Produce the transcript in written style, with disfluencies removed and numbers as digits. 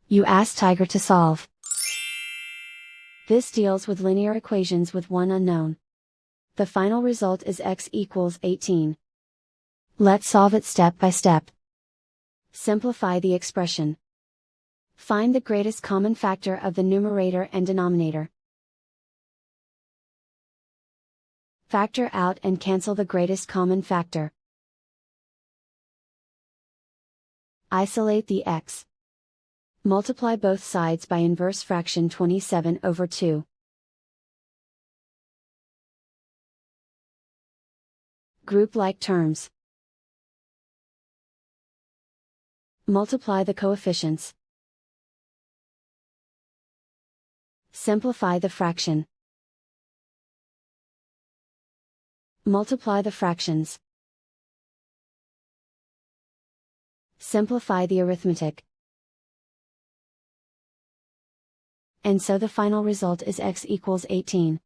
You ask Tiger to solve. This deals with linear equations with one unknown. The final result is x equals 18. Let's solve it step by step. Simplify the expression. Find the greatest common factor of the numerator and denominator. Factor out and cancel the greatest common factor. Isolate the x. Multiply both sides by inverse fraction 27/2. Group like terms. Multiply the coefficients. Simplify the fraction. Multiply the fractions. Simplify the arithmetic. And so the final result is x equals 18.